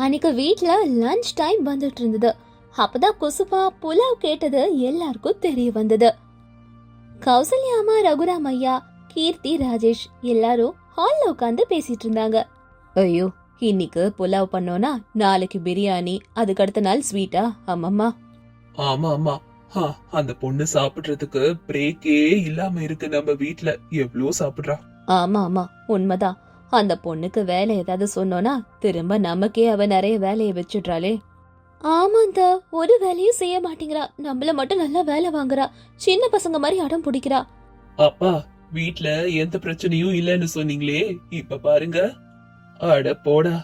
அன்னைக்கு வீட்ல lunch time வந்துட்டு இருந்தது. அப்பதான் குசுமா புலாவ் கேட்டது எல்லாருக்கும் தெரிய வந்தது. கௌசல்யா அம்மா, ரகுராம் ஐயா, கீர்த்தி, ராஜேஷ் எல்லாரும் ஹால்ல உட்காந்து பேசிட்டு இருந்தாங்க. ஐயோ, இன்னைக்கு புலாவ் பண்ணோனா நாளைக்கு பிரியாணி, அதுக்கு அடுத்த நாள் ஸ்வீட்டா? ஆமாமா. ஆமா ஆமா. அந்த பொண்ணு சாப்பிடுறதுக்கு பிரேக்கே இல்லாம இருக்கு. நம்ம வீட்ல எவ்வளவு சாப்பிடுறா. ஆமா ஆமா, உண்மைதான். அந்த பொண்ணுக்கு வேலை ஏதாவது சொன்னோனா திரும்ப நமக்கே அவ நிறைய வேலையை வச்சுடுறாளே. ஆமாந்த, ஒரு வேலையும் செய்ய மாட்டேங்கிறா. நம்மள மட்டும் நல்லா வேலை வாங்குறா. சின்ன பசங்க மாதிரி அடம் பிடிக்கிறா. அப்பா, வீட்ல எந்த பிரச்சனையும் இல்லன்னு சொன்னீங்களே, இப்ப பாருங்க. அட போடா,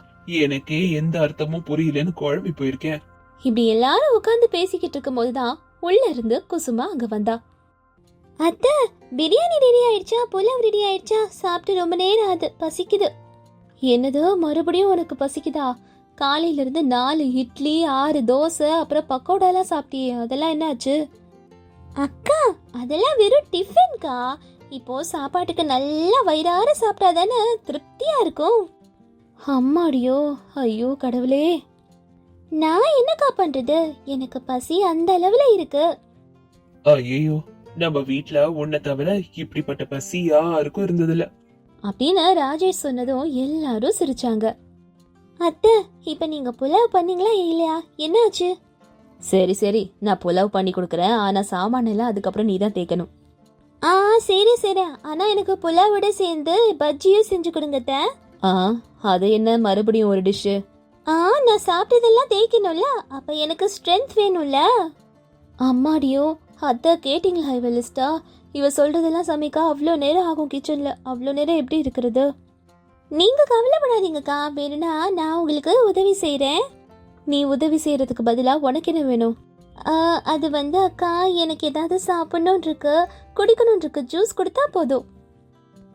எனக்கே எந்த அர்த்தமும் புரியலன்னு குழம்பி போயிருக்கேன். இப்படி எல்லாரும் உட்கார்ந்து பேசிக்கிட்டு இருக்கும் போதுதான் உள்ள இருந்து குசுமா அங்க வந்தா. அத்தை, பிரியாணி ரெடி ஆயிடுச்சா? புலாவ் ரெடி ஆயிடுச்சா? சாப்பிட்டு ரொம்ப நேரம் ஆகுது, பசிக்குது. என்னது, மறுபடியும் உனக்கு பசிக்குதா? காலையில இருந்து 4 இட்லி, 6 தோசை, அப்புறம் பக்கோடா எல்லாம் சாப்பிட்டியே, அதெல்லாம் என்னாச்சு? அக்கா, அதெல்லாம் வெறும் டிஃபன்கா. இப்போ சாப்பாட்டுக்கு நல்லா வயிறார சாப்பிட்டாதானே திருப்தியா இருக்கும். அம்மாடியோ, ஐயோ கடவுளே, நான் என்னக்கா பண்றது? எனக்கு பசி அந்த அளவுல இருக்கு. ஐயோ, நம்ம வீட்ல உன்னை தவிர இப்படிப்பட்ட பசி யாருக்கும் இருந்ததில்ல அப்படின்னு ராஜேஷ் சொன்னதும் எல்லாரும் சிரிச்சாங்க. அத்தை, இப்ப நீங்க புலாவ் பண்ணீங்களா இல்லையா? என்னாச்சு? சரி சரி, நான் புலாவ் பண்ணி கொடுக்கறேன். ஆனா சாமான எல்லாம் அதுக்கப்புறம் நீ தான் தேய்க்கணும். சரி சரி. ஆனா எனக்கு புலாவோட சேர்ந்து பஜ்ஜியும் செஞ்சு கொடுங்க அத்தை. அது என்ன மறுபடியும் ஒரு டிஷ்? நான் சாப்பிட்டதெல்லாம் தேய்க்கணும்ல, அப்ப எனக்கு ஸ்ட்ரென்த் வேணும்ல. அம்மாடியோ, அத்தை கேட்டிங்களா இவ லிஸ்டா? இவ சொல்றதெல்லாம் சமைக்க அவ்வளோ நேரம் ஆகும் கிச்சன்ல. அவ்வளோ நேரம் எப்படி இருக்கிறது? நீங்க கவலைப்படாதீங்கக்கா, வேணும்னா நான் உங்களுக்கு உதவி செய்யறேன். நீ உதவி செய்யறதுக்கு பதிலா உனக்கு என்ன வேணும்? அது வந்து அக்கா, எனக்கு ஏதாவது சாப்பிடணும் இருக்கு, குடிக்கணும் இருக்கு, ஜூஸ் கொடுத்தா போதும்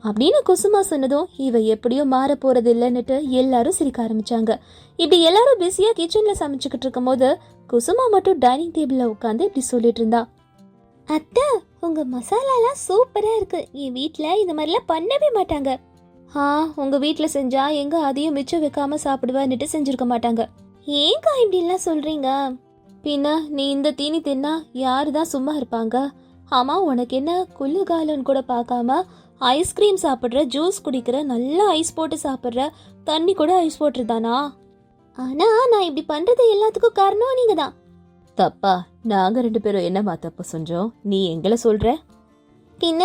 அப்படின்னு குசுமா சொன்னதும் இவ எப்படியோ மாற போறது இல்லைன்னுட்டு எல்லாரும் சிரிக்க ஆரம்பிச்சாங்க. இப்படி எல்லாரும் பிஸியா கிச்சன்ல சமைச்சுக்கிட்டு இருக்கும் போது குசுமா மட்டும் டைனிங் டேபிள்ல உட்காந்து இப்படி சொல்லிட்டு இருந்தா. அத்தை, உங்க மசாலாலாம் சூப்பரா இருக்கு. என் வீட்ல இந்த மாதிரிலாம் பண்ணவே மாட்டாங்க. உங்க வீட்ல செஞ்சா எங்க அதையும் மிச்சம் வைக்காம சாப்பிடுவான்னுட்டு செஞ்சிருக்க மாட்டாங்க. ஏங்கா இப்படி எல்லாம் சொல்றீங்க? பின்ன நீ இந்த தீனி தின்னா யாருதான் சும்மா இருப்பாங்க? ஆமா, உனக்கு என்ன குளிர்காலம்னு கூட பார்க்காம ஐஸ்கிரீம் சாப்பிட்ற, ஜூஸ் குடிக்கிற, நல்லா ஐஸ் போட்டு சாப்பிட்ற, தண்ணி கூட ஐஸ் போட்டுருதானா? ஆனா நான் இப்படி பண்றது எல்லாத்துக்கும் காரணம் நீங்க தான். தப்பா? நாங்க 2 பேரும் என்னமா தப்பு செஞ்சோம்? நீ எங்களை சொல்ற? பின்ன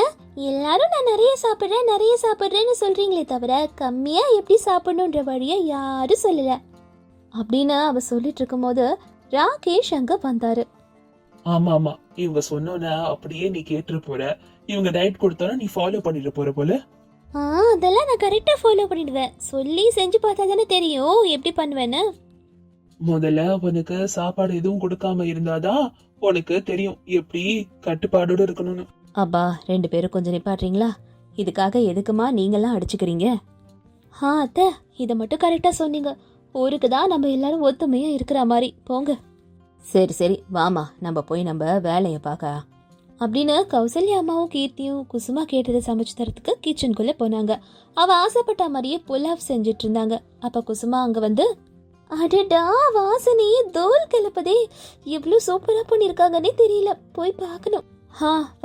எல்லாரும் நான் நிறைய சாப்பிட்றேன்னு சொல்றீங்களே தவிர கம்மியா எப்படி சாப்பிடணுன்ற வழியை யாரும் சொல்லல அப்படின்னு அவ சொல்லிட்டு இருக்கும் போது ராகேஷ் அங்க வந்தாரு. ஆமா ஆமா, இவங்க சொன்னோன்னா அப்படியே நீ கேட்டு போற. இவங்க டயட் கொடுத்தாலும் நீ ஃபாலோ பண்ணிட்டு போற போல. அதெல்லாம் நான் கரெக்டா ஃபாலோ பண்ணிடுவேன். சொல்லி செஞ்சு பார்த்தா தானே தெரியும் எப்படி பண்ணுவேன்னு. முதல்ல உனக்கு சாப்பாடு எதுவும் கொடுக்காம இருந்தாதான் உனக்கு தெரியும் எப்படி கட்டுப்பாடோட இருக்கணும்னு. அப்பா, 2 பேரும் கொஞ்சம் நிப்பாட்றீங்களா? இதுக்காக எதுக்குமா நீங்கெல்லாம் அடிச்சுக்கிறீங்க? அத்தை, இதை மட்டும் கரெக்டா சொன்னீங்க. ஊருக்கு தான் நம்ம எல்லாரும் ஒத்துமையா இருக்கிற மாதிரி. போங்க. சரி சரி, வாமா, நம்ம போய் நம்ம வேலையை பார்க்க அப்படின்னு கௌசல்யா அம்மாவும் கீர்த்தியும் குசுமா கேட்டதை சமைச்சு தரத்துக்கு கிச்சனுக்குள்ள போனாங்க. அவ ஆசைப்பட்ட மாதிரியே புலாவ் செஞ்சுட்டு இருந்தாங்க. அப்ப குசுமா அங்க வந்து, அடடா, வாசனையே தோல் கிளப்பதே, எவ்வளவு சூப்பரா பண்ணிருக்காங்கன்னே தெரியல, போய் பார்க்கணும்.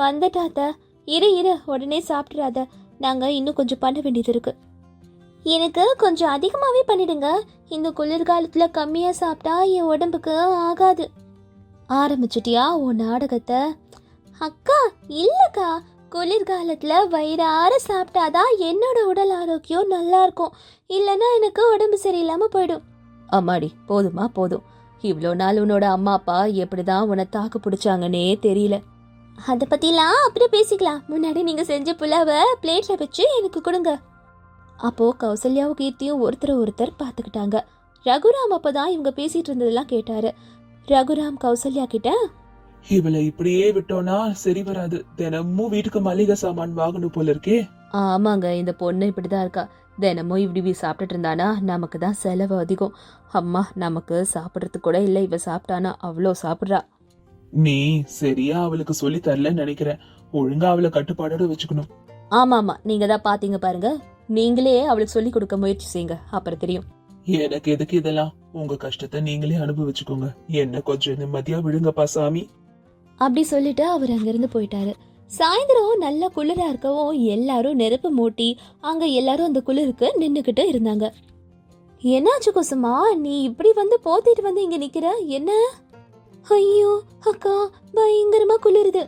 வந்துட்டாத்த, இரு உடனே சாப்பிட்றாத, நாங்க இன்னும் கொஞ்சம் பண்ண வேண்டியது இருக்கு. எனக்கு கொஞ்சம் அதிகமாவே பண்ணிடுங்க. இந்த குளிர்காலத்துல கம்மியா சாப்பிட்டா என் உடம்புக்கு ஆகாது. ஆரம்பிச்சிட்டியா உன் நாடகத்தை? அக்கா, இல்லக்கா, குளிர்காலத்துல வயிறார சாப்பிட்டாதான் என்னோட உடல் ஆரோக்கியம் நல்லா இருக்கும். இல்லைன்னா எனக்கு உடம்பு சரியில்லாம போயிடும். அம்மாடி, போதுமா போதும். இவ்வளோ நாள் உன்னோட அம்மா அப்பா எப்படிதான் உன்னை தாக்கு பிடிச்சாங்கன்னே தெரியல. அதை பத்திலாம் அப்புறம் பேசிக்கலாம். முன்னாடி நீங்க செஞ்ச புலாவை பிளேட்ல வச்சு எனக்கு கொடுங்க. அப்போ கௌசல்யாவும் கீர்த்தியும் ஒருத்தர் பார்த்துக்கிட்டாங்க. ரகுராம் அப்பதான் இவங்க பேசிட்டு இருந்ததெல்லாம் கேட்டாரு. ரகுராம் கௌசல்யா கிட்ட, இவளை இப்படியே விட்டோம்னா சரி வராது. தினமும் வீட்டுக்கு மளிகை சாமான் வாங்கணும் போல இருக்கே. ஆமாங்க, இந்த பொண்ணு இப்படிதான் இருக்கா. தினமும் இப்படி சாப்பிட்டுட்டு இருந்தானா நமக்கு தான் செலவு அதிகம். அம்மா, நமக்கு சாப்பிட்றதுக்கு கூட இல்லை, இவ சாப்பிட்டானா அவ்வளோ சாப்பிட்றா. நீ சரியா அவளுக்கு சொல்லி தரலன்னு நினைக்கிறேன். ஒழுங்கா அவளை கட்டுப்பாடோட வச்சுக்கணும். ஆமா, நீங்க தான் பாத்தீங்க பாருங்க. நீங்களே அவளுக்கு சொல்லி கொடுக்க முயற்சி செய்யுங்க, அப்புறம் தெரியும். எனக்கு எதுக்கு இதெல்லாம்? உங்க கஷ்டத்தை நீங்களே அனுபவிச்சுக்கோங்க. என்ன கொஞ்சம் நிம்மதியா விடுங்கப்பா சாமி. அப்படி சொல்லிட்டு அவர் அங்கிருந்து போயிட்டாரு. சாயந்தரம் நல்லா குளிரா இருக்கவும் எல்லாரும் நெருப்பு மூட்டி அங்க எல்லாரும் அந்த குளிருக்கு நின்னுக்கிட்டு இருந்தாங்க. என்னாச்சு குசுமா, நீ இப்படி வந்து போத்திட்டு வந்து இங்க நிக்கிற? என்ன? ஐயோ அக்கா, பயங்கரமா குளிருது.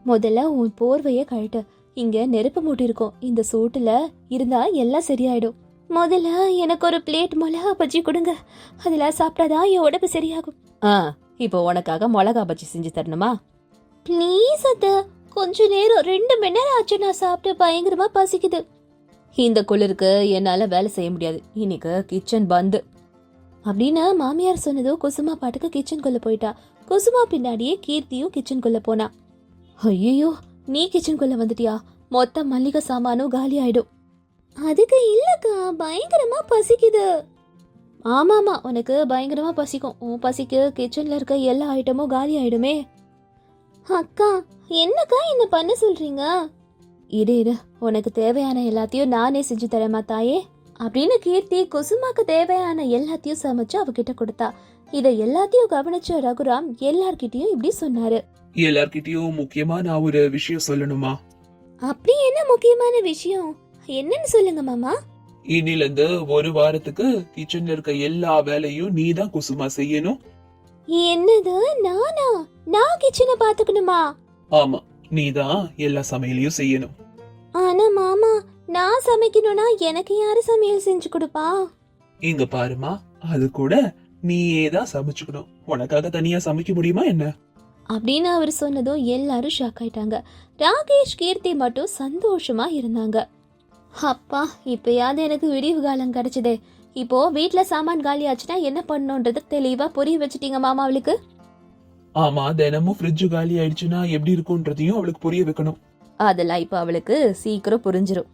முதல்ல உன் போர்வைய கழட்டு. இங்க நெருப்பு மூட்டி இருக்கோம். இந்த சூட்டுல இருந்தா எல்லாம் சரியாயிடும். முதல்ல எனக்கு ஒரு பிளேட் மிளகா பஜ்ஜி கொடுங்க. அதுல சாப்பிட்டாதான் என் உடம்பு சரியாகும். இப்போ உனக்காக மிளகா பஜ்ஜி செஞ்சு தரணுமா? ப்ளீஸ் அத்தை, கொஞ்ச நேரம் 2 மணி நேரம் ஆச்சு நான் சாப்பிட்டு. பயங்கரமா பசிக்குது. இந்த குளிருக்கு என்னால வேலை செய்ய முடியாது. இன்னைக்கு கிச்சன் பந்து அப்படின்னு மாமியார் சொன்னதும் குசுமா பாட்டுக்கு கிச்சனுக்குள்ள போயிட்டா. குசுமா பின்னாடியே கீர்த்தியும் கிச்சனுக்குள்ள போனா. ஐயோ, நீ கிச்சனுக்குள்ள வந்துட்டியா? மொத்த மல்லிகை சாமானும் காலி ஆயிடும். அதுக்கு இல்லக்கா, பயங்கரமா பசிக்குது. ஆமாமா, உனக்கு பயங்கரமா பசிக்கும். உன் பசிக்கு கிச்சன்ல இருக்க எல்லா ஐட்டமும் காலி ஆயிடுமே. அக்கா, என்னக்கா என்ன பண்ண சொல்றீங்க? இரு, உனக்கு தேவையான எல்லாத்தையும் நானே செஞ்சு தரேமா தாயே அப்படின்னு கீர்த்தி குசுமாக்கு தேவையான எல்லாத்தையும் சமைச்சு அவகிட்ட கொடுத்தா. இதை எல்லாத்தையும் கவனிச்ச ரகுராம் எல்லார்கிட்டயும் இப்படி சொன்னாரு. எல்லார்கிட்டயும் முக்கியமா நான் ஒரு விஷயம் சொல்லணுமா? அப்படி என்ன முக்கியமான விஷயம்? என்னன்னு சொல்லுங்க மாமா. இன்னில இருந்து ஒரு வாரத்துக்கு கிச்சன்ல இருக்க எல்லா வேலையும் நீதான் குசுமா செய்யணும். என்னது, நானா? நான் கிச்சனை பாத்துக்கணுமா? ஆமா, நீதான் எல்லா சமையலையும் செய்யணும். ஆனா மாமா, நான் சமைக்கணும்னா எனக்கு யாரு சமையல் செஞ்சு கொடுப்பா? இங்க பாருமா, அது கூட நீயே தான் சமைச்சுக்கணும். உனக்காக தனியா சமைக்க முடியுமா என்ன? அப்படின்னு அவர் சொன்னதும் எல்லாரும் ஷாக் ஆயிட்டாங்க. ராகேஷ் கீர்த்தி மட்டும் சந்தோஷமா இருந்தாங்க. அப்பா, இப்பயாவது எனக்கு விடிவு காலம் கிடைச்சதே. இப்போ வீட்ல சாமான் காலி ஆச்சுன்னா என்ன பண்ணணும்ன்றது தெளிவா புரிய வச்சுட்டீங்க மாமா அவளுக்கு. ஆமா, தினமும் ஃப்ரிட்ஜ் காலி ஆயிடுச்சுன்னா எப்படி இருக்கும்ன்றதையும் அவளுக்கு புரிய வைக்கணும். அதெல்லாம் இப்ப அவளுக்கு சீக்கிரம் புரிஞ்சிரும்.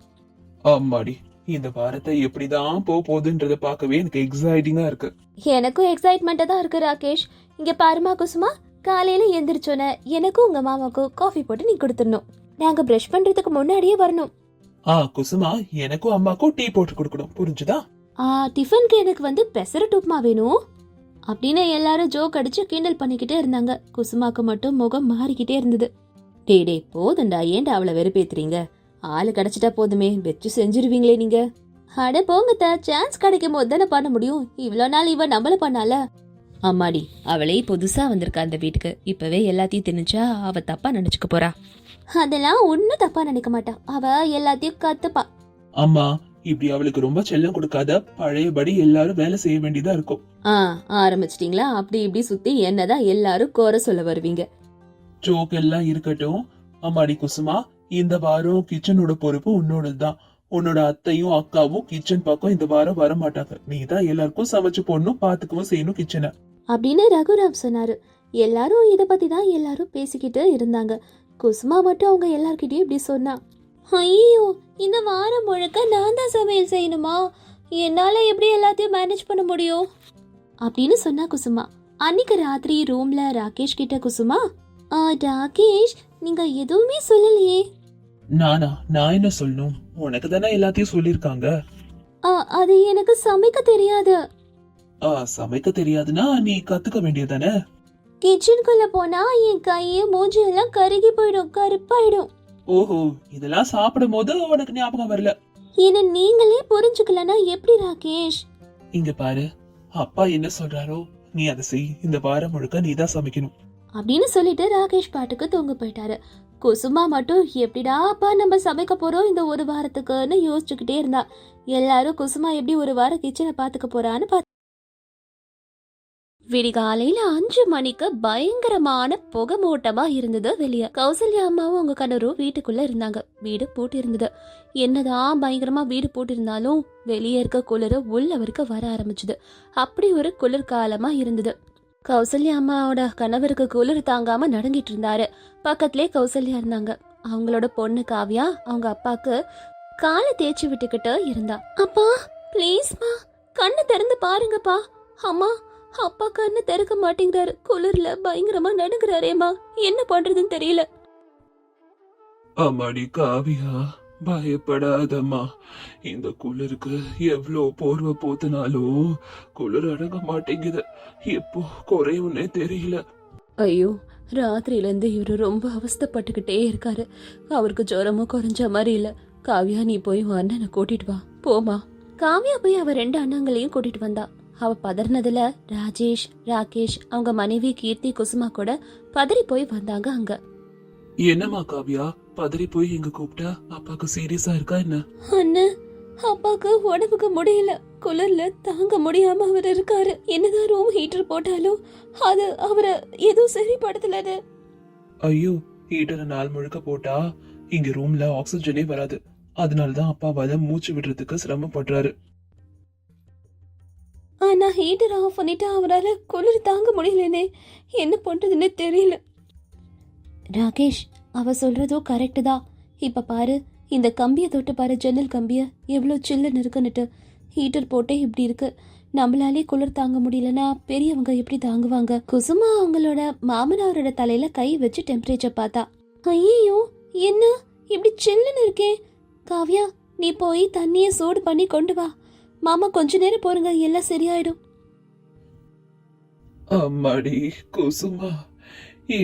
ஆமாடி, இந்த வாரத்தை எப்படிதான் போகுதுன்றத பார்க்கவே எனக்கு எக்ஸைட்டிங்கா இருக்கு. எனக்கும் எக்ஸைட்மெண்டா தான் இருக்கு ராகேஷ். இங்க பாருமா குசுமா, காலையில எந்திரிச்சோன்னே எனக்கும் உங்க மாமாக்கும் காஃபி போட்டு நீ கொடுத்துடணும். நாங்க பிரஷ் பண்றதுக்கு முன்னாடியே வரணும். குசுமா, எனக்கும் அம்மாக்கும் டீ போட்டு கொடுக்கணும், புரிஞ்சுதா? டிஃபனுக்கு எனக்கு வந்து பெசரட்டு உப்புமா வேணும் அப்படின்னு எல்லாரும் ஜோக் அடிச்சு கிண்டல் பண்ணிக்கிட்டே இருந்தாங்க. குசுமாக்கு மட்டும் முகம் மாறிக்கிட்டே இருந்தது. டே போதுண்டா, ஏன்டா அவளை வெறுப்பேத்துறீங்க? ஆளு கிடைச்சிட்டா போதுமே, வச்சு செஞ்சிருவீங்களே நீங்க. அட போங்கத்த, சான்ஸ் கிடைக்கும் போது தானே பண்ண முடியும். இவ்வளோ நாள் இவ நம்மள பண்ணால. அம்மாடி, அவளே புதுசா வந்திருக்கா அந்த வீட்டுக்கு. இப்பவே எல்லாத்தையும் திணிச்சா அவ தப்பா நினைச்சுக்க போறா. அதெல்லாம் ஒன்னும் தப்பா நினைக்க மாட்டா. அவ எல்லாத்தையும் கத்துப்பா. அம்மா, இப்படி அவளுக்கு ரொம்ப செல்லம் கொடுக்காத. பழையபடி எல்லாரும் வேலை செய்ய வேண்டியதா இருக்கும். ஆரம்பிச்சிட்டீங்களா? அப்படி இப்படி சுத்தி என்னதான் எல்லாரும் கோர சொல்ல வருவீங்க. ஜோக் எல்லாம் இருக்கட்டும். அம்மாடி குசுமா, இந்த வாரம் கிச்சனோட பொறுப்பு உன்னோடதுதான். உன்னோட அத்தையும் அக்காவும் கிச்சன் பக்கம் இந்த வாரம் வர மாட்டாங்க. நீ தான் எல்லாருக்கும் சமைச்சு போடணும், பாத்துக்கவும் செய்யணும் கிச்சனை அப்படின்னு ரகுராம் சொன்னாரு. எல்லாரும் இத பத்தி தான் எல்லாரும் பேசிக்கிட்டு இருந்தாங்க. குசுமா மட்டும் அவங்க எல்லார்கிட்டயும் இப்படி சொன்னா. ஐயோ, இந்த வாரம் முழுக்க நான் தான் சமையல் செய்யணுமா? என்னால எப்படி எல்லாத்தையும் மேனேஜ் பண்ண முடியும் அப்படின்னு சொன்னா குசுமா. அன்னைக்கு ராத்திரி ரூம்ல ராகேஷ் கிட்ட குசுமா, ராகேஷ், நீங்க எதுவுமே சொல்லலையே. நான் என்ன சொல்லணும்? உனக்கு தானே எல்லாத்தையும் சொல்லிருக்காங்க. அது எனக்கு சமைக்க தெரியாது. சமைக்க தெரியாதுன்னா நீ கத்துக்க வேண்டியதானே? கிச்சனுக்குள்ள போனா என் கையை மூஞ்சி எல்லாம் கருகி போயிடும், கருப்பாயிடும். ஓஹோ, இதெல்லாம் சாப்பிடும் போது உனக்கு ஞாபகம் வரல. என்ன நீங்களே புரிஞ்சுக்கலனா எப்படி ராகேஷ்? இங்க பாரு, அப்பா என்ன சொல்றாரோ நீ அதை செய். இந்த வாரம் முழுக்க நீ தான் சமைக்கணும் அப்படின்னு சொல்லிட்டு ராகேஷ் பாட்டுக்கு தூங்க போயிட்டாரு. குசுமா மட்டும் எப்படிடா அப்பா நம்ம சமைக்க போறோம் இந்த ஒரு வாரத்துக்குன்னு யோசிச்சுக்கிட்டே இருந்தா. எல்லாரும் குசுமா எப்படி ஒரு வாரம் கிச்சனை பாத்துக்க போறான்னு பார்த்து விடிகாலையில 5 மணிக்கு பயங்கரமான புகை மூட்டமா இருந்தது வெளியே. கௌசல்யா அம்மாவும் அவங்க கணவரும் வீட்டுக்குள்ள இருந்தாங்க. வீடு பூட்டி இருந்தது. என்னதான் பயங்கரமா வீடு பூட்டிருந்தாலும் வெளியே இருக்க குளிர் உள்ள வரைக்கும் வர ஆரம்பிச்சுது. அப்படி ஒரு குளிர்காலமா இருந்தது. கௌசல்யா அம்மாவோட கணவருக்கு குளிர் தாங்காம நடுங்கிட்டு இருந்தாரு. பக்கத்திலே கௌசல்யா இருந்தாங்க. அவங்களோட பொண்ணு காவியா அவங்க அப்பாக்கு காலை தேய்ச்சி விட்டுக்கிட்டு இருந்தா. அப்பா ப்ளீஸ்மா, கண்ணை திறந்து பாருங்கப்பா. அம்மா, அப்பா கண்ணு திறக்க மாட்டேங்கிறாரு. குளிர்ல பயங்கரமா நடுங்குறாரேம்மா, என்ன பண்றதுன்னு தெரியல. அம்மாடி காவியா, பயப்படாதம்மா. இந்த குளிருக்கு எவ்வளோ போர்வை போத்தினாலும் குளிர் அடங்க மாட்டேங்குது. எப்போ குறையும்னே தெரியல. ஐயோ, ராத்திரியிலேருந்து இவரு ரொம்ப அவஸ்தைப்பட்டுக்கிட்டே இருக்காரு. அவருக்கு ஜுரமும் குறைஞ்ச மாதிரி இல்ல. காவ்யா, நீ போய் உன் அண்ணனை கூட்டிட்டு வா, போமா. காவ்யா போய் அவ 2 அண்ணங்களையும் கூட்டிட்டு வந்தா. அவ பதறினதுல ராஜேஷ், ராகேஷ், அவங்க மனைவி கீர்த்தி, குசுமா கூட பதறி போய் வந்தாங்க அங்க. என்னம்மா காவ்யா, பதறி போய் எங்க கூப்பிட்டா? அப்பாக்கு சீரியஸா இருக்கா என்ன? அண்ணன், அப்பாக்கு உடம்புக்கு முடியல. குளிர்ல தாங்க முடியாம அவர் இருக்காரு. என்னதான் ரூம் ஹீட்டர் போட்டாலும் அது அவரை எதுவும் சரிப்படுத்தலது. ஐயோ, ஹீட்டரை நாள் முழுக்க போட்டா இங்க ரூம்ல ஆக்சிஜனே வராது. அதனாலதான் அப்பாவால மூச்சு விடுறதுக்கு சிரமப்படுறாரு. ஆனா ஹீட்டர் ஆஃப் பண்ணிட்டு அவரால் குளிர் தாங்க முடியலனே. என்ன பண்றதுன்னே தெரியல. ராகேஷ், அவ சொல்றதோ கரெக்ட் தான். இப்ப பாரு, இந்த கம்பியை தொட்டு பாரு, ஜன்னல் கம்பிய எவ்வளோ சில்லுன்னு இருக்குன்னுட்டு. ஹீட்டர் போட்டே இப்படி இருக்கு. நம்மளாலே குளிர் தாங்க முடியலன்னா பெரியவங்க எப்படி தாங்குவாங்க? குசுமா அவங்களோட மாமனாரோட தலையில கை வச்சு டெம்பரேச்சர் பார்த்தா. ஐயோ, என்ன இப்படி சில்லுன்னு இருக்கே? காவ்யா, நீ போய் தண்ணியை சூடு பண்ணி கொண்டு வா. மாமா கொஞ்ச நேரம் போருங்க, எல்லாம் சரியாயிடும். அம்மாடி குசுமா,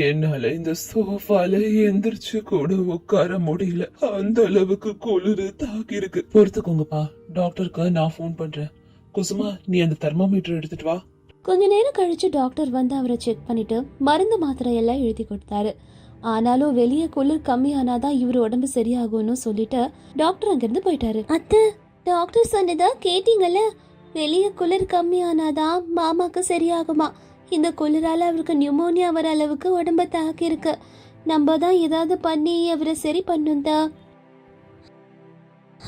என்னால இந்த சோஃபால எந்திரிச்சு கூட உட்கார முடியல. அந்த அளவுக்கு குளிர் தாக்கி இருக்கு. பொறுத்துக்கோங்கப்பா, டாக்டருக்கு நான் ஃபோன் பண்றேன். குசுமா, நீ அந்த தெர்மோமீட்டர் எடுத்துட்டு வா. கொஞ்ச நேரம் கழிச்சு டாக்டர் வந்து அவரை செக் பண்ணிட்டு மருந்து மாத்திரை எல்லாம் எழுதி கொடுத்தாரு. ஆனாலும் வெளியே குளிர் கம்மியானாதான் இவர் உடம்பு சரியாகும்னு சொல்லிட்டு டாக்டர் அங்கிருந்து போயிட்டாரு. அத்தை, டாக்டர் சொன்னதா கேட்டீங்கல்ல? வெளியே குளிர் கம்மியானாதான் மாமாக்கு சரியாகுமா. இந்த குளிரால அவருக்கு நியூமோனியா வர அளவுக்கு உடம்ப தாக்கி இருக்கு. நம்ம தான் ஏதாவது பண்ணி அவரை சரி பண்ணுந்தா.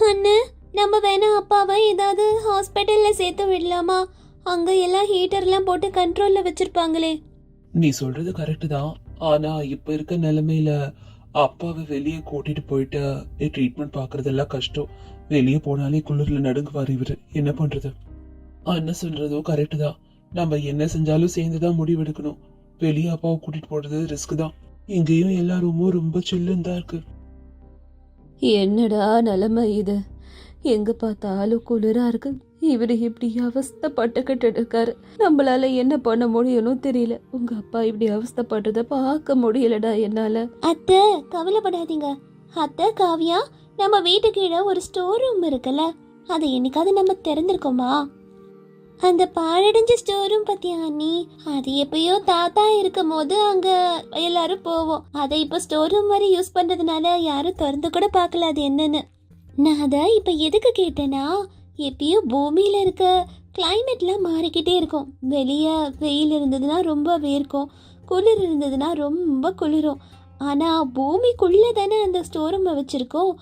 அண்ணே, நம்ம வேணா அப்பாவை ஏதாவது ஹாஸ்பிட்டல்ல சேர்த்து விடலாமா? அங்க எல்லாம் ஹீட்டர்லாம் போட்டு கண்ட்ரோல்ல வச்சிருப்பாங்களே. நீ சொல்றது கரெக்ட் தான். ஆனா இப்ப இருக்க நிலைமையில அப்பாவை வெளியே கூட்டிட்டு போயிட்டு ட்ரீட்மெண்ட் பாக்குறதெல்லாம் கஷ்டம். வெளியே போனாலே குளிர்ல நடுங்குவார் இவரு. என்ன பண்றது? அண்ணன் சொல்றதோ கரெக்ட் தான். நம்ம என்ன செஞ்சாலும் சேர்ந்துதான் முடிவெடுக்கணும். வெளியே அப்பாவை கூட்டிட்டு போறது ரிஸ்க் தான். இங்கேயும் எல்லா ரூமும் ரொம்ப சில்லுன்னு தான் இருக்கு. என்னடா நிலைமை இது? எங்க பார்த்தாலும் குளிரா இருக்கு. இவரு இப்படி அவஸ்தைப்பட்டுக்கிட்டு இருக்காரு. நம்மளால என்ன பண்ண முடியும்னு தெரியல. உங்க அப்பா இப்படி அவஸ்தைப்படுறத பார்க்க முடியலடா என்னால. அத்தை, கவலைப்படாதீங்க. அத்தை, காவ்யா, நம்ம வீட்டு கீழே ஒரு ஸ்டோர் ரூம் இருக்குல்ல, அதை என்னைக்காவது நம்ம திறந்திருக்கோமா? அந்த பாழடைஞ்ச ஸ்டோர் ரூம் பத்தியா அண்ணி? அது எப்பயோ தாத்தா இருக்கும் போது அங்க எல்லாரும் போவோம். அதை இப்ப ஸ்டோர் ரூம் மாதிரி யூஸ் பண்றதுனால யாரும் திறந்து கூட பார்க்கல அது என்னன்னு. நான் அதை இப்ப எதுக்கு கேட்டேன்னா, எப்பயும் பூமியில இருக்க கிளைமேட்லாம் மாறிக்கிட்டே இருக்கும். வெளியே வெயில் இருந்ததுன்னா ரொம்ப வேர்க்கும், குளிர் இருந்ததுன்னா ரொம்ப குளிரும். ஆனா பூமிக்குள்ள தானே அந்த ஸ்டோர் ரூமை வச்சிருக்கோம்.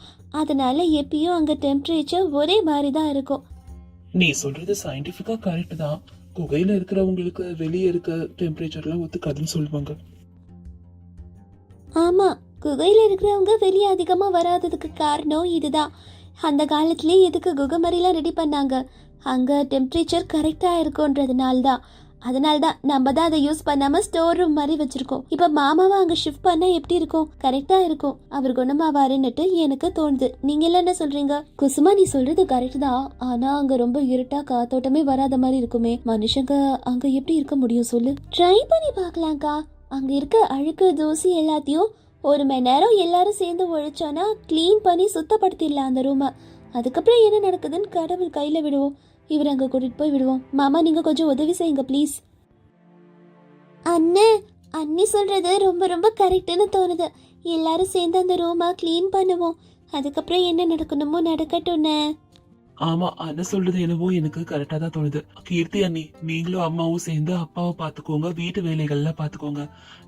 அதனால எப்பயும் அங்க டெம்பரேச்சர் ஒரே மாதிரி தான் இருக்கும். நீ சொல்றது சயின்டிபிக்கா கரெக்ட் தான். குகையில இருக்கிறவங்களுக்கு வெளியே இருக்க டெம்பரேச்சர்லாம் ஒத்துக்காதுன்னு சொல்லுவாங்க. ஆமா, குகையில இருக்கிறவங்க வெளியே அதிகமா வராததுக்கு காரணம் இதுதான். அந்த காலத்திலேயே எதுக்கு குகை மாதிரிலாம் ரெடி பண்ணாங்க? அங்க டெம்பரேச்சர் கரெக்டா இருக்கும்ன்றதுனால தான். அதனால தான் நம்ம தான் அதை யூஸ் பண்ணாம ஸ்டோர் ரூம் மாதிரி வச்சிருக்கோம். இப்ப மாமாவை அங்க ஷிஃப்ட் பண்ணா எப்படி இருக்கும்? கரெக்டா இருக்கும். அவர் குணமாவாருன்னுட்டு எனக்கு தோணுது. நீங்க எல்லாம் என்ன சொல்றீங்க? குசுமா, நீ சொல்றது கரெக்ட் தான். ஆனா அங்க ரொம்ப இருட்டா காத்தோட்டமே வராத மாதிரி இருக்குமே. மனுஷங்க அங்க எப்படி இருக்க முடியும் சொல்லு? ட்ரை பண்ணி பார்க்கலாம்க்கா. அங்க இருக்க அழுக்கு தூசி எல்லாத்தையும் 1 மணி நேரம் எல்லாரும் சேர்ந்து ஒழிச்சோன்னா கிளீன் பண்ணி சுத்தப்படுத்திடலாம் அந்த ரூமை. அதுக்கப்புறம் என்ன நடக்குதுன்னு கடவுள் கையில விடுவோம். இவர் அங்க கூட்டிட்டு போய் விடுவோம். மாமா, நீங்க கொஞ்சம் உதவி செய்யுங்க ப்ளீஸ். அண்ணே, அண்ணி சொல்றது ரொம்ப ரொம்ப கரெக்டுன்னு தோணுது. எல்லாரும் சேர்ந்து அந்த ரூமை கிளீன் பண்ணுவோம். அதுக்கப்புறம் என்ன நடக்கணுமோ நடக்கட்டும்னே. ஆமா, அண்ணன் சொல்றது என்னவோ எனக்கு கரெக்டா தான் தோணுது. கீர்த்தி அண்ணி, நீங்களும் அம்மாவும் சேர்ந்து அப்பாவை பாத்துக்கோங்க, வீட்டு வேலைகள்லாம் பாத்துக்கோங்க.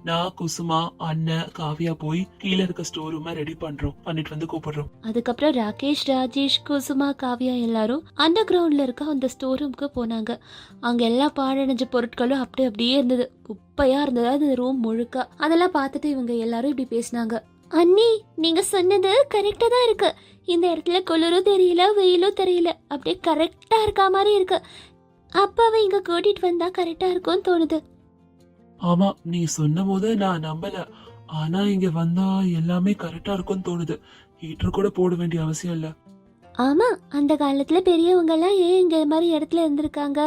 நான், குசுமா, அண்ணன், காவியா போய் கீழே இருக்க ஸ்டோர் ரூமை ரெடி பண்ணிட்டு வந்து கூப்பிடுறோம். அதுக்கப்புறம் ராகேஷ், ராஜேஷ், குசுமா, காவியா எல்லாரும் அண்டர் கிரவுண்ட்ல இருக்க அந்த ஸ்டோர் ரூமுக்கு போனாங்க. அங்க எல்லா பாழடைஞ்ச பொருட்களும் அப்படியே இருந்தது. குப்பையா இருந்தது அந்த ரூம் முழுக்க. அதெல்லாம் பார்த்துட்டு இவங்க எல்லாரும் இப்படி பேசினாங்க. அண்ணி, நீங்க சொன்னது கரெக்டா தான் இருக்கு. இந்த இடத்துல குளிரும் தெரியல, வெயிலும் தெரியல, அப்படியே கரெக்டா இருக்க மாதிரி இருக்கு. அப்பாவை இங்க கூட்டிட்டு வந்தா கரெக்டா இருக்கும்னு தோணுது. ஆமா, நீ சொன்ன போது நான் நம்பல. ஆனா இங்க வந்தா எல்லாமே கரெக்டா இருக்கும்னு தோணுது. ஹீட்டர் கூட போட வேண்டிய அவசியம் இல்ல. ஆமா, அந்த காலத்துல பெரியவங்க எல்லாம் ஏன் இங்க மாதிரி இடத்துல இருந்திருக்காங்க,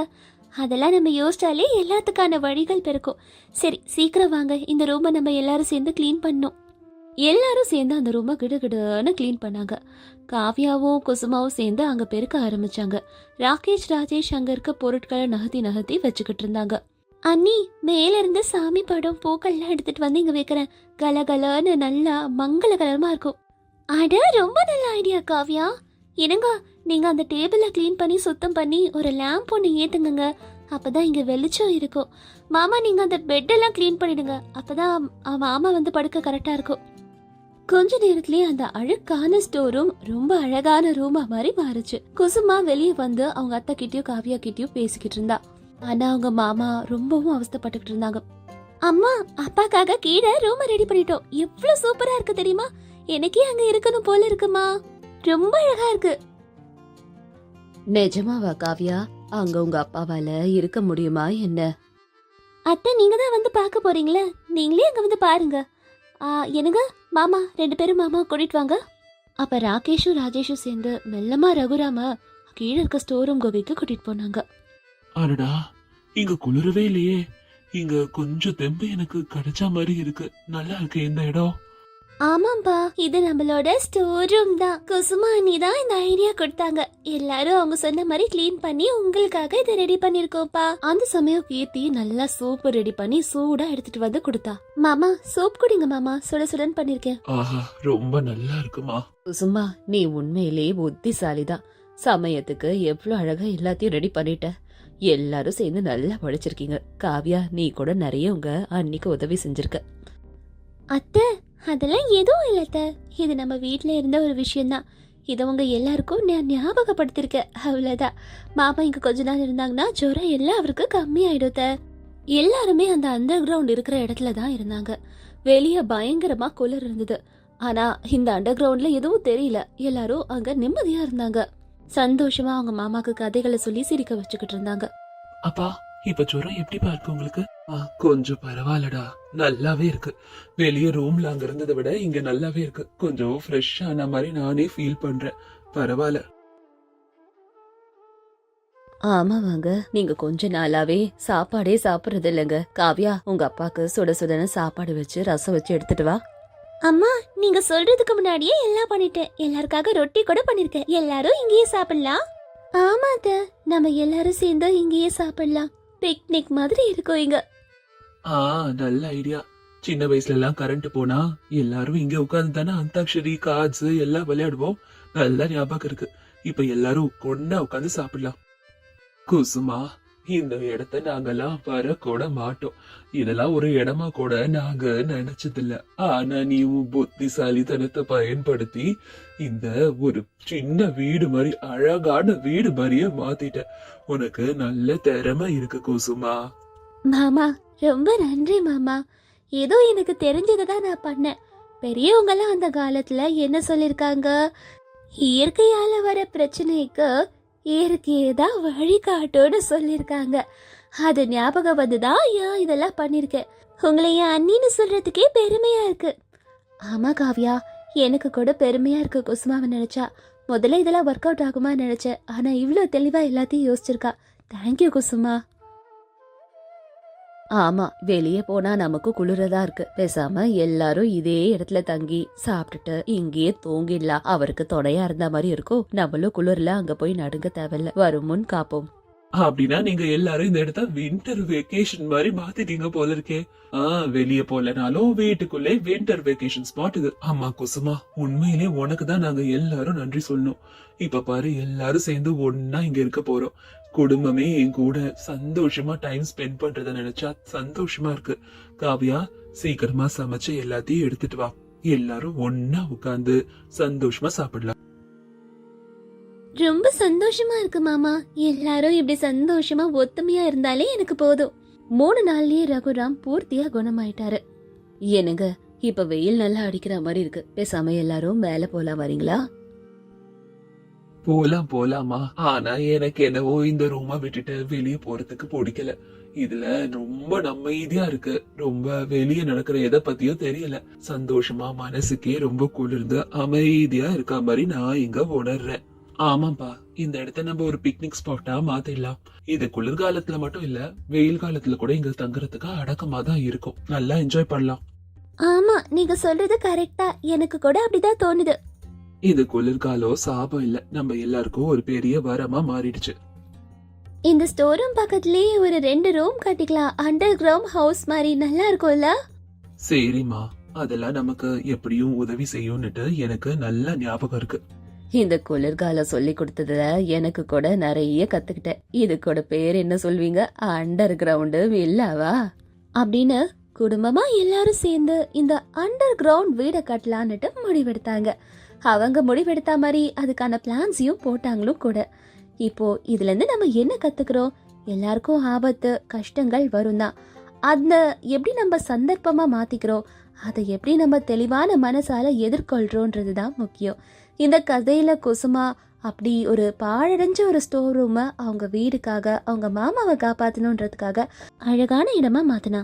அதெல்லாம் நம்ம யோசிச்சாலே எல்லாத்துக்கான வழிகள் பிறக்கும். சரி, சீக்கிரம் வாங்க, இந்த ரூமை நம்ம எல்லாரும் சேர்ந்து க்ளீன் பண்ணோம். எல்லாரும் சேர்ந்து அந்த ரூமை கிடுகிடுன்னு க்ளீன் பண்ணாங்க. காவ்யாவும் குசுமாவும் சேர்ந்து அங்க பெருக்க ஆரம்பிச்சாங்க. ராகேஷ் ராஜேஷ் அங்க இருக்க பொருட்களை நகர்த்தி நகர்த்தி வச்சுக்கிட்டு இருந்தாங்க. அண்ணி, மேல இருந்து சாமி படம் பூக்கள்லாம் எடுத்துட்டு வந்து இங்க வைக்கிறேன். கலகலன்னு நல்லா மங்களகரமா இருக்கும். அட, ரொம்ப நல்ல ஐடியா காவ்யா. என்னங்க, நீங்க அந்த டேபிளை க்ளீன் பண்ணி சுத்தம் பண்ணி ஒரு லேம்ப் ஒன்று ஏத்துங்க. அப்பதான் இங்க வெளிச்சம் இருக்கும். மாமா, நீங்க அந்த பெட்டெல்லாம் க்ளீன் பண்ணிடுங்க. அப்பதான் மாமா வந்து படுக்க கரெக்டா இருக்கும். கொஞ்ச நேரத்திலேயே அந்த அழுக்கான ஸ்டோர் ரூம் ரொம்ப அழகான ரூமா மாதிரி மாறுச்சு. குசுமா வெளியே வந்து அவங்க அத்தை கிட்டயும் காவியா கிட்டயும் பேசிக்கிட்டு இருந்தா. ஆனா அவங்க மாமா ரொம்பவும் அவஸ்தைப்பட்டுக்கிட்டு இருந்தாங்க. அம்மா, அப்பாக்காக கீழே ரூம் ரெடி பண்ணிட்டோம். எவ்வளவு சூப்பரா இருக்கு தெரியுமா? எனக்கே அங்க இருக்கணும் போல இருக்குமா. ரொம்ப அழகா இருக்கு. நிஜமாவா காவியா? அங்க உங்க அப்பாவால இருக்க முடியுமா என்ன? அத்தை, நீங்க தான் வந்து பார்க்க போறீங்களே, நீங்களே அங்க வந்து பாருங்க. என்னங்க மாமா, 2 பேரும் மாமா கூட்டிட்டு வாங்க. அப்ப ராகேஷும் ராஜேஷும் சேர்ந்து மெல்லமா ரகுராம கீழே இருக்க ஸ்டோர் ரூம் குகைக்கு கூட்டிட்டு போனாங்க. அடடா, இங்க குளிரவே இல்லையே. இங்க கொஞ்சம் தெம்பு எனக்கு கிடைச்ச மாதிரி இருக்கு. நல்லா இருக்கு இந்த இடம். ஆமாம்பா, இது நம்மளோட ஸ்டோர் ரூம் தான். குசுமா அண்ணி தான் இந்த ஐடியா கொடுத்தாங்க. எல்லாரும் அவங்க சொன்ன மாதிரி க்ளீன் பண்ணி உங்களுக்காக இதை ரெடி பண்ணிருக்கோம்ப்பா. அந்த சமயம் கீர்த்தி நல்லா சூப் ரெடி பண்ணி சூடா எடுத்துட்டு வந்து கொடுத்தா. மாமா, சூப் குடிங்க மாமா, சுட சுடன்னு பண்ணிருக்கேன். ஆஹா, ரொம்ப நல்லா இருக்குமா. குசுமா, நீ உண்மையிலேயே புத்திசாலிதான். சமயத்துக்கு எவ்வளவு அழகா எல்லாத்தையும் ரெடி பண்ணிட்ட. எல்லாரும் சேர்ந்து நல்லா படிச்சிருக்கீங்க. காவ்யா, நீ கூட நிறைய உங்க அன்னிக்கு உதவி செஞ்சிருக்க. அத்தை, அதெல்லாம் எதுவும் இல்லத்த. இது நம்ம வீட்ல இருந்த ஒரு விஷயம்தான். இதை உங்க எல்லாருக்கும் நான் ஞாபகப்படுத்திருக்கேன், அவ்வளவுதான். மாமா இங்க கொஞ்ச நாள் இருந்தாங்கன்னா ஜுரம் எல்லாம் அவருக்கு கம்மி ஆயிடுத்த. எல்லாருமே அந்த அண்டர் கிரவுண்ட் இருக்கிற இடத்துல தான் இருந்தாங்க. வெளியே பயங்கரமா குளிர் இருந்தது. ஆனா இந்த அண்டர் கிரவுண்ட்ல எதுவும் தெரியல. எல்லாரும் அங்க நிம்மதியா இருந்தாங்க. சந்தோஷமா அவங்க மாமாக்கு கதைகளை சொல்லி சிரிக்க வச்சுக்கிட்டு இருந்தாங்க. அப்பா, இப்ப ஜுரம் எப்படிப்பா இருக்கு உங்களுக்கு? கொஞ்சம் பரவாயில்லடா, நல்லாவே இருக்கு. வெளிய ரூம்ல அங்க இருந்ததை விட இங்க நல்லாவே இருக்கு. கொஞ்சம் ஃப்ரெஷ் ஆன மாதிரி நானே ஃபீல் பண்றேன். பரவாயில்ல. ஆமா வாங்க, நீங்க கொஞ்ச நாளாவே சாப்பாடே சாப்பிடுறது இல்லைங்க. காவ்யா, உங்க அப்பாக்கு சுட சுடன்னு சாப்பாடு வச்சு ரசம் வச்சு எடுத்துட்டு வா. அம்மா, நீங்க சொல்றதுக்கு முன்னாடியே எல்லாம் பண்ணிட்டேன். எல்லாருக்காக ரொட்டி கூட பண்ணிருக்கேன். எல்லாரும் இங்கேயே சாப்பிடலாம். ஆமா அத்த, நம்ம எல்லாரும் சேர்ந்து இங்கேயே சாப்பிடலாம். பிக்னிக் மாதிரி இருக்கும் இங்க. நல்ல ஐடியா. சின்ன வயசுல எல்லாம் கரண்ட் போனா எல்லாரும் இங்க உட்கார்ந்து தானே அந்தாக்ஷரி, கார்ட்ஸ் எல்லாம் விளையாடுவோம். நல்ல ஞாபகம் இருக்கு. இப்ப எல்லாரும் ஒண்ணா உட்கார்ந்து சாப்பிடலாம். குசுமா, இந்த இடத்த நாங்கெல்லாம் வரக்கூட மாட்டோம். இதெல்லாம் ஒரு இடமா கூட நாங்க நினைச்சதில்ல. ஆனா நீ உன் புத்திசாலித்தனத்தை பயன்படுத்தி இந்த ஒரு சின்ன வீடு மாதிரி, அழகான வீடு மாதிரியே மாத்திட்ட. உனக்கு நல்ல திறமை இருக்கு குசுமா. மாமா, ரொம்ப நன்றி மாமா. ஏதோ எனக்கு தெரிஞ்சதை நான் பண்ணேன். பெரியவங்க எல்லாம் அந்த காலத்துல என்ன சொல்லிருக்காங்க, இயற்கையால வர பிரச்சனைக்கு இயற்கையே தான் வழிகாட்டுன்னு சொல்லிருக்காங்க. அது ஞாபகம் வந்துதான் ஏன் இதெல்லாம் பண்ணிருக்கேன். உங்களை என் அண்ணின்னு சொல்றதுக்கே பெருமையா இருக்கு. ஆமா காவ்யா, எனக்கு கூட பெருமையா இருக்கு குசுமாவை நினைச்சா. முதல்ல இதெல்லாம் ஒர்க் அவுட் ஆகுமா நினைச்சேன். ஆனா இவ்வளவு தெளிவா எல்லாத்தையும் யோசிச்சிருக்கா. தேங்க்யூ குசுமா. ஆமா, வெளியே போனா நமக்கு குளிரதா இருக்கு. பேசாம எல்லாரும் இதே இடத்துல தங்கி சாப்பிட்டுட்டு இங்கேயே தூங்கிடலாம். அவருக்கு துணையா இருந்த மாதிரி இருக்கும். நம்மளும் குளிர்ல அங்க போய் நடுங்க தேவையில்ல. வரும் முன் காப்போம். அப்படின்னா நீங்க எல்லாரும் இந்த இடத்த வின்டர் வெக்கேஷன் மாதிரி மாத்திட்டீங்க போல இருக்கே. வெளியே போலனாலும் வீட்டுக்குள்ளே வின்டர் வெக்கேஷன் ஸ்பாட் இது. ஆமா குசுமா, உண்மையிலே உனக்கு தான் நாங்க எல்லாரும் நன்றி சொல்லணும். இப்ப பாரு, எல்லாரும் சேர்ந்து ஒன்னா இங்க இருக்க போறோம். குடும்பமே என் கூட சந்தோஷமா டைம் ஸ்பெண்ட் பண்றத நினைச்சா சந்தோஷமா இருக்கு. காவ்யா, சீக்கிரமா சமைச்சு எல்லாத்தையும் எடுத்துட்டு வா. எல்லாரும் ஒன்னா உட்கார்ந்து சந்தோஷமா சாப்பிடலாம். ரொம்ப சந்தோஷமா இருக்கு மாமா. எல்லாரும் இப்படி சந்தோஷமா ஒத்துமையா இருந்தாலே எனக்கு போதும். 3 நாள்லயே ரகுராம் பூர்த்தியா குணமாயிட்டாரு. என்னங்க, இப்ப வெயில் நல்லா அடிக்கிற மாதிரி இருக்கு. பேசாம எல்லாரும் மேல போலாம் வரீங்களா? போலாம் போலாமா, ஆனா எனக்கு என்னவோ இந்த ரூமை விட்டுட்டு வெளியே போறதுக்கு பிடிக்கல. இதுல ரொம்ப அமைதியா இருக்கு. ரொம்ப வெளியே நடக்கிற எதை பத்தியும் தெரியல. சந்தோஷமா மனசுக்கே ரொம்ப குளிர்ந்து அமைதியா இருக்க மாதிரி நான் இங்க உணர்றேன். ஆமாப்பா, இந்த இடத்த நம்ம ஒரு பிக்னிக் ஸ்பாட்டா மாத்திடலாம். இது குளிர்காலத்துல மட்டும் இல்ல, வெயில் காலத்துல கூட இங்க தங்குறதுக்கு அடக்கமா தான் இருக்கும். நல்லா என்ஜாய் பண்ணலாம். ஆமா, நீங்க சொல்றது கரெக்டா, எனக்கு கூட அப்படிதான் தோணுது. இது குளிர்காலம் சாபம் இல்ல, நம்ம எல்லாருக்கும் ஒரு பெரிய வரமா மாறிடுச்சு. இந்த ஸ்டோர் ரூம் பக்கத்துலயே ஒரு 2 ரூம் கட்டிக்கலாம். அண்டர் கிரவுண்ட் ஹவுஸ் மாதிரி நல்லா இருக்கும்ல? சரிம்மா, அதெல்லாம் நமக்கு எப்படியும் உதவி செய்யும்னுட்டு எனக்கு நல்ல ஞாபகம் இருக்கு. இந்த குளிர்காலம் சொல்லி கொடுத்ததுல எனக்கு கூட நிறைய கத்துக்கிட்டேன். இது கூட பேர் என்ன சொல்வீங்க? அண்டர் கிரவுண்டு வில்லாவா அப்படின்னு குடும்பமா எல்லாரும் சேர்ந்து இந்த அண்டர் கிரவுண்ட் வீடை கட்டலான்னுட்டு முடிவெடுத்தாங்க. அவங்க முடிவெடுத்த மாதிரி அதுக்கான பிளான்ஸையும் போட்டாங்களும் கூட. இப்போ இதுல இருந்து நம்ம என்ன கத்துக்கிறோம்? எல்லாருக்கும் ஆபத்து கஷ்டங்கள் வரும் தான். அந்த எப்படி நம்ம சந்தர்ப்பமா மாத்திக்கிறோம், அதை எப்படி நம்ம தெளிவான மனசால எதிர்கொள்றோன்றதுதான் முக்கியம். இந்த கதையில குசுமா அப்படி ஒரு பாழடைஞ்ச ஒரு ஸ்டோர் ரூமை அவங்க வீடுக்காக அவங்க மாமாவை காப்பாத்தணுன்றதுக்காக அழகான இடமா மாத்தினா.